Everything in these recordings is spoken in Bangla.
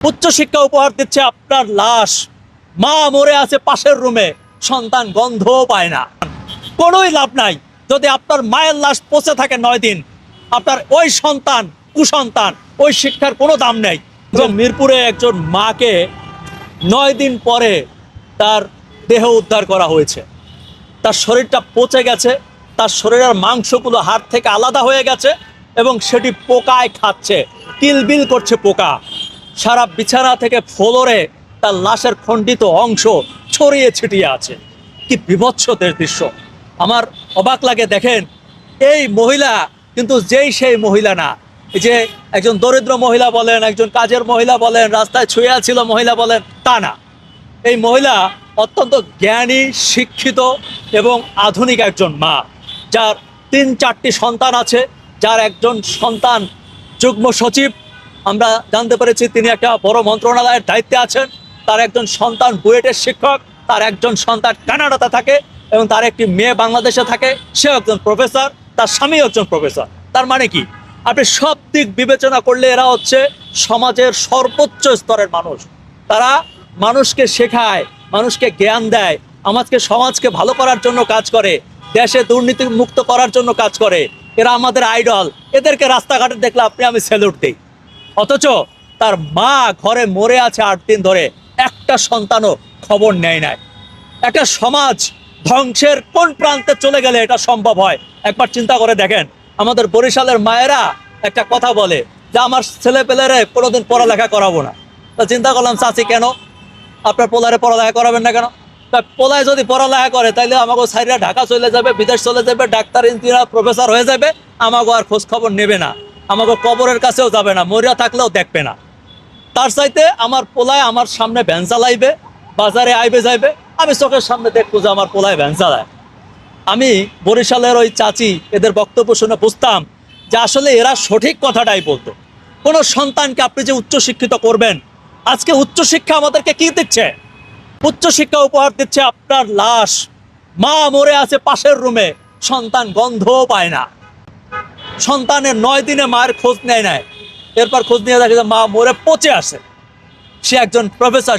উচ্চশিক্ষা উপহার দিচ্ছে আপনার লাশ, মা মরে আছে পাশের রুমে, সন্তান গন্ধও পায় না। কোনোই লাভ নাই যদি আপনার মায়ের লাশ পচে থাকে 9 দিন, আপনার ওই সন্তান কুসন্তান, ওই শিক্ষার কোনো দাম নেই। এবং মিরপুরে একজন মাকে 9 দিন পরে তার দেহ উদ্ধার করা হয়েছে। তার শরীরটা পচে গেছে, তার শরীরের মাংসগুলো হাড় থেকে আলাদা হয়ে গেছে এবং সেটি পোকায় খাচ্ছে, কিলবিল করছে পোকা। সারা বিছানা থেকে ফ্লোরে তার লাশের খণ্ডিত অংশ ছড়িয়ে ছিটিয়ে আছে। কি বিভৎসদের দৃশ্য! আমার অবাক লাগে। দেখেন, এই মহিলা কিন্তু সেই মহিলা না। এই যে একজন দরিদ্র মহিলা বলেন, একজন কাজের মহিলা বলেন, রাস্তায় ছুঁয়ে ছিল মহিলা বলেন, তা না। এই মহিলা অত্যন্ত জ্ঞানী, শিক্ষিত এবং আধুনিক একজন মা, যার 3-4টি সন্তান আছে, যার একজন সন্তান যুগ্ম সচিব। আমরা জানতে পেরেছি তিনি একটা বড় মন্ত্রণালয়ের দায়িত্বে আছেন। তার একজন সন্তান বুয়েটের শিক্ষক, তার একজন সন্তান কানাডাতে থাকে এবং তার একটি মেয়ে বাংলাদেশে থাকে, সে একজন প্রফেসর, তার স্বামী একজন প্রফেসর। তার মানে কি, আপনি সব দিক বিবেচনা করলে এরা হচ্ছে সমাজের সর্বোচ্চ স্তরের মানুষ। তারা মানুষকে শেখায়, মানুষকে জ্ঞান দেয়, সমাজকে ভালো করার জন্য কাজ করে, দেশে দুর্নীতি মুক্ত করার জন্য কাজ করে। এরা আমাদের আইডল। এদেরকে রাস্তাঘাটে দেখলে আমি স্যালুট দিই। অথচ তার মা ঘরে মরে আছে 8 দিন ধরে, একটা সন্তানও খবর নেয় নাই। একটা সমাজ ধ্বংসের কোন প্রান্তে চলে গেলে এটা সম্ভব হয় একবার চিন্তা করে দেখেন। আমাদের বরিশালের মায়েরা একটা কথা বলে যে আমার ছেলে পেলেরে কোনোদিন পড়ালেখা করাবো না। তা চিন্তা করলাম, চাচি কেন আপনার পোলারে পড়ালেখা করাবেন না কেন? পোলায় যদি পড়ালেখা করে তাইলে আমাকে সাইরা ঢাকা চলে যাবে, বিদেশ চলে যাবে, ডাক্তার ইঞ্জিনিয়ার প্রফেসর হয়ে যাবে, আমাকে আর খোঁজ খবর নেবে না, আমাকে কবরের কাছেও যাবে না, মরিয়া থাকলেও দেখবে না। তার চাইতে আমার পোলায় আমার সামনে ভ্যান চালাইবে, বাজারে আইবে যাইবে, আমি চোখের সামনে দেখবো যে আমার পোলায় ভ্যান চালায়। আমি বরিশালের ওই চাচি এদের বক্তব্য শুনে বুঝতাম যে আসলে এরা সঠিক কথাটাই বলতো। কোনো সন্তানকে আপনি যে উচ্চশিক্ষিত করবেন, আজকে উচ্চশিক্ষা আমাদেরকে কি দিচ্ছে? উচ্চশিক্ষা উপহার দিচ্ছে আপনার লাশ, মা মরে আছে পাশের রুমে, সন্তান গন্ধও পায় না। সন্তানের 9 দিনে মায়ের খোঁজ নেয় নাই, এরপর খোঁজ নিয়ে দেখে যে মা মরে পচে আসে। সে একজন প্রফেসর,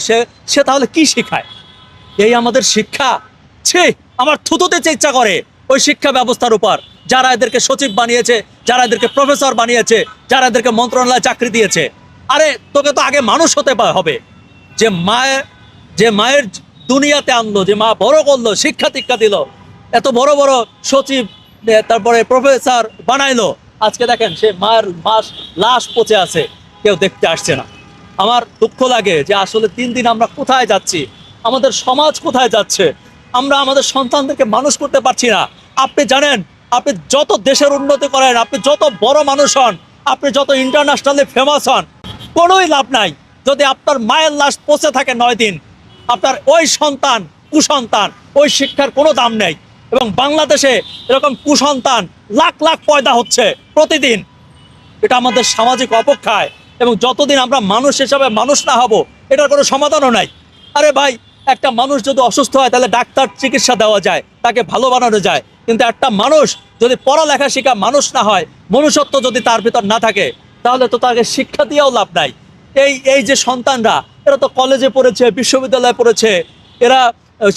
সে তাহলে কি শিখায়? এই আমাদের শিক্ষা? ছি, আমার থুতুতে ইচ্ছা করে ওই শিক্ষা ব্যবস্থার উপর, যারা এদেরকে সচিব বানিয়েছে, যারা এদেরকে প্রফেসর বানিয়েছে, যারা এদেরকে মন্ত্রণালয়ে চাকরি দিয়েছে। আরে তোকে তো আগে মানুষ হতে হবে। যে মায়ের দুনিয়াতে আনলো, যে মা বড় করলো, শিক্ষা দীক্ষা দিল, এত বড় বড় সচিব, তারপরে প্রফেসর বানাইলো, আজকে দেখেন সে মায়ের লাশ পচে আছে, কেউ দেখতে আসছে না। আমার দুঃখ লাগে যে আসলে 3 দিন আমরা কোথায় যাচ্ছি, আমাদের সমাজ কোথায় যাচ্ছে। আমরা আমাদের সন্তানদেরকে মানুষ করতে পারছি না। আপনি জানেন, আপনি যত দেশের উন্নতি করেন, আপনি যত বড় মানুষ হন, আপনি যত ইন্টারন্যাশনালি ফেমাস হন, কোনোই লাভ নাই যদি আপনার মায়ের লাশ পচে থাকে 9 দিন, আপনার ওই সন্তান কুসন্তান, ওই শিক্ষার কোনো দাম নেই। এবং বাংলাদেশে এরকম কুসন্তান লাখ লাখ পয়দা হচ্ছে প্রতিদিন। এটা আমাদের সামাজিক অপক্ষয়। এবং যতদিন আমরা মানুষ হিসাবে মানুষ না হব, এটার কোনো সমাধানও নাই। আরে ভাই, একটা মানুষ যদি অসুস্থ হয় তাহলে ডাক্তার চিকিৎসা দেওয়া যায়, তাকে ভালো বানানো যায়। কিন্তু একটা মানুষ যদি পড়ালেখা শিখা মানুষ না হয়, মনুষ্যত্ব যদি তার ভিতর না থাকে, তাহলে তো তাকে শিক্ষা দিয়েও লাভ নাই। এই যে সন্তানরা, এরা তো কলেজে পড়েছে, বিশ্ববিদ্যালয়ে পড়েছে, এরা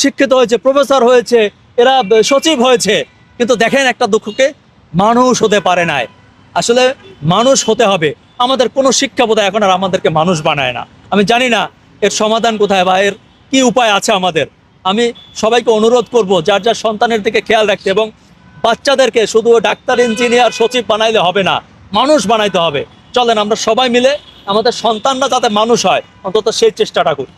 শিক্ষিত হয়েছে, প্রফেসর হয়েছে, এরা সচিব হয়েছে, কিন্তু দেখেন একটা দুঃখকে, মানুষ হতে পারে নাই। আসলে মানুষ হতে হবে। আমাদের কোনো শিক্ষা বোধহয় এখন আর আমাদেরকে মানুষ বানায় না। আমি জানি না এর সমাধান কোথায় বা এর কি উপায় আছে আমাদের। আমি সবাইকে অনুরোধ করব যার যার সন্তানের দিকে খেয়াল রাখতে, এবং বাচ্চাদেরকে শুধু ডাক্তার ইঞ্জিনিয়ার সচিব বানাইলে হবে না, মানুষ বানাইতে হবে। চলেন আমরা সবাই মিলে আমাদের সন্তানরা যাতে মানুষ হয়, অন্তত সেই চেষ্টাটা করি।